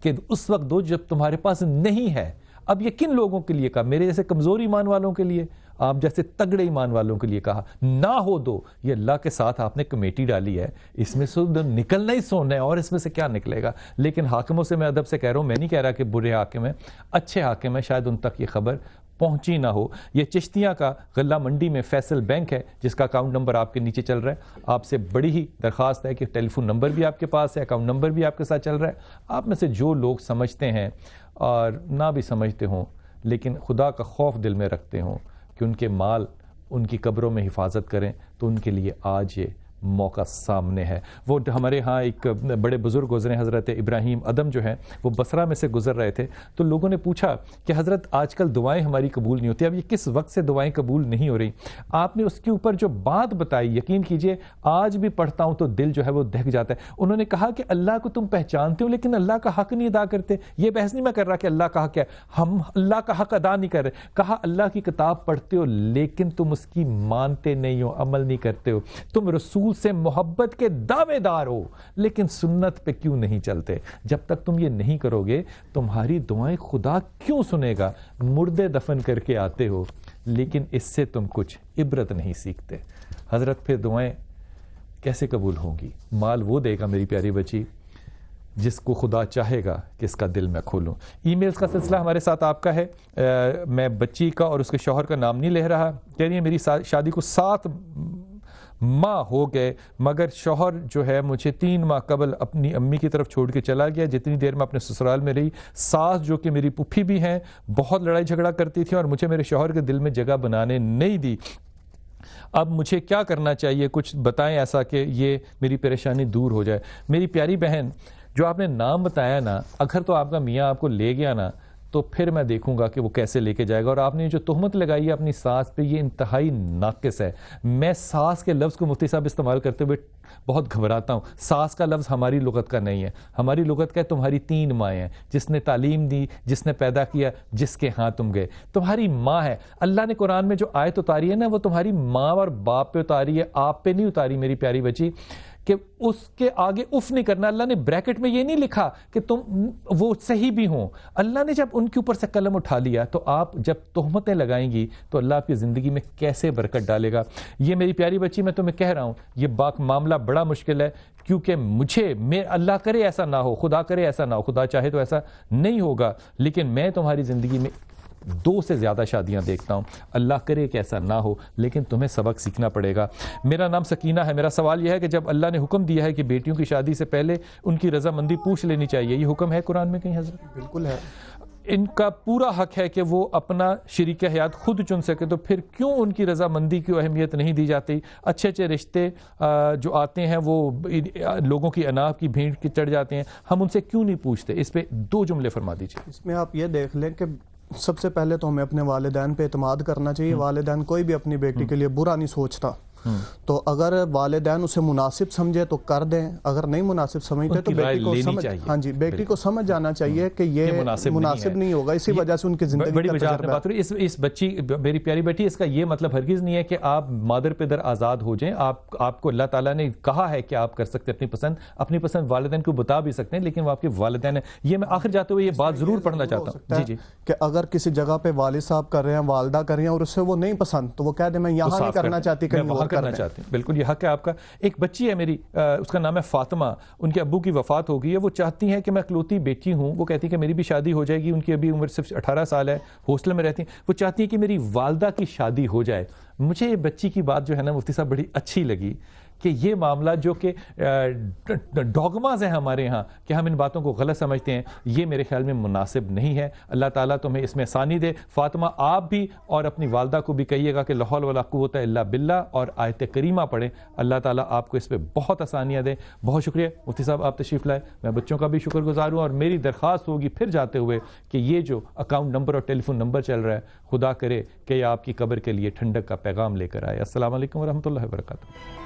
کہ اس وقت دو جب تمہارے پاس نہیں ہے. اب یہ کن لوگوں کے لیے کہا؟ میرے جیسے کمزور ایمان والوں کے لیے, آپ جیسے تگڑے ایمان والوں کے لیے کہا. نہ ہو دو, یہ اللہ کے ساتھ آپ نے کمیٹی ڈالی ہے, اس میں سے نکلنا ہی سونا ہے, اور اس میں سے کیا نکلے گا. لیکن حاکموں سے میں ادب سے کہہ رہا ہوں, میں نہیں کہہ رہا کہ برے حاکم ہیں, اچھے حاکم ہیں, شاید ان تک یہ خبر پہنچی نہ ہو. یہ چشتیاں کا غلہ منڈی میں فیصل بینک ہے جس کا اکاؤنٹ نمبر آپ کے نیچے چل رہا ہے. آپ سے بڑی ہی درخواست ہے کہ ٹیلی فون نمبر بھی آپ کے پاس ہے, اکاؤنٹ نمبر بھی آپ کے ساتھ چل رہا ہے. آپ میں سے جو لوگ سمجھتے ہیں اور نہ بھی سمجھتے ہوں لیکن خدا کا خوف دل میں رکھتے ہوں کہ ان کے مال ان کی قبروں میں حفاظت کریں, تو ان کے لیے آج یہ موقع سامنے ہے. وہ ہمارے ہاں ایک بڑے بزرگ گزرے, حضرت ابراہیم ادم جو ہیں, وہ بصرہ میں سے گزر رہے تھے, تو لوگوں نے پوچھا کہ حضرت آج کل دعائیں ہماری قبول نہیں ہوتی, اب یہ کس وقت سے دعائیں قبول نہیں ہو رہی؟ آپ نے اس کے اوپر جو بات بتائی, یقین کیجئے آج بھی پڑھتا ہوں تو دل جو ہے وہ دہک جاتا ہے. انہوں نے کہا کہ اللہ کو تم پہچانتے ہو لیکن اللہ کا حق نہیں ادا کرتے. یہ بحث نہیں میں کر رہا کہ اللہ کا حق ہے, ہم اللہ کا حق ادا نہیں کر رہے. کہا اللہ کی کتاب پڑھتے ہو لیکن تم اس کی مانتے نہیں ہو, عمل نہیں کرتے ہو. تم رسول سے محبت کے دعوے دار ہو لیکن سنت پہ کیوں نہیں چلتے؟ جب تک تم یہ نہیں کرو گے تمہاری دعائیں خدا کیوں سنے گا؟ مردے دفن کر کے آتے ہو لیکن اس سے تم کچھ عبرت نہیں سیکھتے. حضرت پھر دعائیں کیسے قبول ہوں گی؟ مال وہ دے گا میری پیاری بچی جس کو خدا چاہے گا کہ اس کا دل میں کھولوں. ای میلز کا سلسلہ ہمارے ساتھ آپ کا ہے. میں بچی کا اور اس کے شوہر کا نام نہیں لے رہا. کہہ رہی ہے میری شادی کو 7 ماہ ہو گئے مگر شوہر جو ہے مجھے 3 ماہ قبل اپنی امی کی طرف چھوڑ کے چلا گیا. جتنی دیر میں اپنے سسرال میں رہی ساس جو کہ میری پھوپھی بھی ہیں بہت لڑائی جھگڑا کرتی تھی اور مجھے میرے شوہر کے دل میں جگہ بنانے نہیں دی. اب مجھے کیا کرنا چاہیے؟ کچھ بتائیں ایسا کہ یہ میری پریشانی دور ہو جائے. میری پیاری بہن جو آپ نے نام بتایا نا، اگر تو آپ کا میاں آپ کو لے گیا نا تو پھر میں دیکھوں گا کہ وہ کیسے لے کے جائے گا. اور آپ نے جو تہمت لگائی ہے اپنی ساس پہ یہ انتہائی ناقص ہے. میں ساس کے لفظ کو مفتی صاحب استعمال کرتے ہوئے بہت گھبراتا ہوں. ساس کا لفظ ہماری لغت کا نہیں ہے. ہماری لغت کا ہے تمہاری 3 مائیں ہیں، جس نے تعلیم دی، جس نے پیدا کیا، جس کے ہاں تم گئے. تمہاری ماں ہے. اللہ نے قرآن میں جو آیت اتاری ہے نا وہ تمہاری ماں اور باپ پہ اتاری ہے، آپ پہ نہیں اتاری میری پیاری بچی. کہ اس کے آگے اف نہیں کرنا. اللہ نے بریکٹ میں یہ نہیں لکھا کہ تم وہ صحیح بھی ہوں. اللہ نے جب ان کے اوپر سے قلم اٹھا لیا تو آپ جب تہمتیں لگائیں گی تو اللہ آپ کی زندگی میں کیسے برکت ڈالے گا. یہ میری پیاری بچی میں تمہیں کہہ رہا ہوں یہ معاملہ بڑا مشکل ہے کیونکہ اللہ کرے ایسا نہ ہو، خدا کرے ایسا نہ ہو، خدا چاہے تو ایسا نہیں ہوگا، لیکن میں تمہاری زندگی میں 2 سے زیادہ شادیاں دیکھتا ہوں. اللہ کرے کہ ایسا نہ ہو، لیکن تمہیں سبق سیکھنا پڑے گا. میرا نام سکینہ ہے. میرا سوال یہ ہے کہ جب اللہ نے حکم دیا ہے کہ بیٹیوں کی شادی سے پہلے ان کی رضامندی پوچھ لینی چاہیے، یہ حکم ہے قرآن میں کہیں حضرت؟ بالکل ہے. ان کا پورا حق ہے کہ وہ اپنا شریک حیات خود چن سکے، تو پھر کیوں ان کی رضامندی کی اہمیت نہیں دی جاتی؟ اچھے اچھے رشتے جو آتے ہیں وہ لوگوں کی اناپ کی بھیڑ کی چڑھ جاتے ہیں، ہم ان سے کیوں نہیں پوچھتے؟ اس پہ 2 جملے فرما دیجیے. اس میں آپ یہ دیکھ لیں کہ سب سے پہلے تو ہمیں اپنے والدین پہ اعتماد کرنا چاہیے. والدین کوئی بھی اپنی بیٹی کے لیے برا نہیں سوچتا، تو اگر والدین اسے مناسب سمجھے تو کر دیں، اگر نہیں مناسب سمجھتے تو بیٹی کو بیٹی کو سمجھ جانا چاہیے کہ یہ مناسب نہیں ہوگا. اسی وجہ سے ان کی زندگی بڑی وجہ میں بات رہی. اس بچی میری پیاری بیٹی، اس کا یہ مطلب ہرگز نہیں ہے کہ آپ مادر پدر آزاد ہو جائیں. آپ کو اللہ تعالیٰ نے کہا ہے کہ آپ کر سکتے اپنی پسند والدین کو بتا بھی سکتے ہیں، لیکن وہ آپ کے والدین ہیں. یہ میں آخر جاتے ہوئے یہ بات ضرور پڑھنا چاہتا ہوں جی کہ اگر کسی جگہ پہ والد صاحب کر رہے ہیں، والدہ کر رہی ہیں اور اس سے وہ نہیں پسند تو وہ کہہ دیں میں یہاں نہیں کرنا چاہتی، کرنا چاہتے ہیں. بالکل یہ حق ہے آپ کا. ایک بچی ہے میری، اس کا نام ہے فاطمہ. ان کے ابو کی وفات ہو گئی ہے. وہ چاہتی ہیں کہ میں اکلوتی بیٹی ہوں، وہ کہتی ہیں کہ میری بھی شادی ہو جائے گی. ان کی ابھی عمر صرف 18 سال ہے، ہاسٹل میں رہتی ہیں. وہ چاہتی ہیں کہ میری والدہ کی شادی ہو جائے. مجھے یہ بچی کی بات جو ہے نا مفتی صاحب بڑی اچھی لگی کہ یہ معاملہ جو کہ ڈوگماز ہیں ہمارے ہاں کہ ہم ان باتوں کو غلط سمجھتے ہیں، یہ میرے خیال میں مناسب نہیں ہے. اللہ تعالیٰ تمہیں اس میں آسانی دے. فاطمہ آپ بھی اور اپنی والدہ کو بھی کہیے گا کہ لا حول ولا قوت الا باللہ اور آیت کریمہ پڑھیں. اللہ تعالیٰ آپ کو اس پہ بہت آسانیاں دیں. بہت شکریہ مفتی صاحب آپ تشریف لائے. میں بچوں کا بھی شکر گزار ہوں اور میری درخواست ہوگی پھر جاتے ہوئے کہ یہ جو اکاؤنٹ نمبر اور ٹیلی فون نمبر چل رہا ہے خدا کرے کہ یہ آپ کی قبر کے لیے ٹھنڈک کا پیغام لے کر آئے. السلام علیکم ورحمۃ اللہ وبرکاتہ.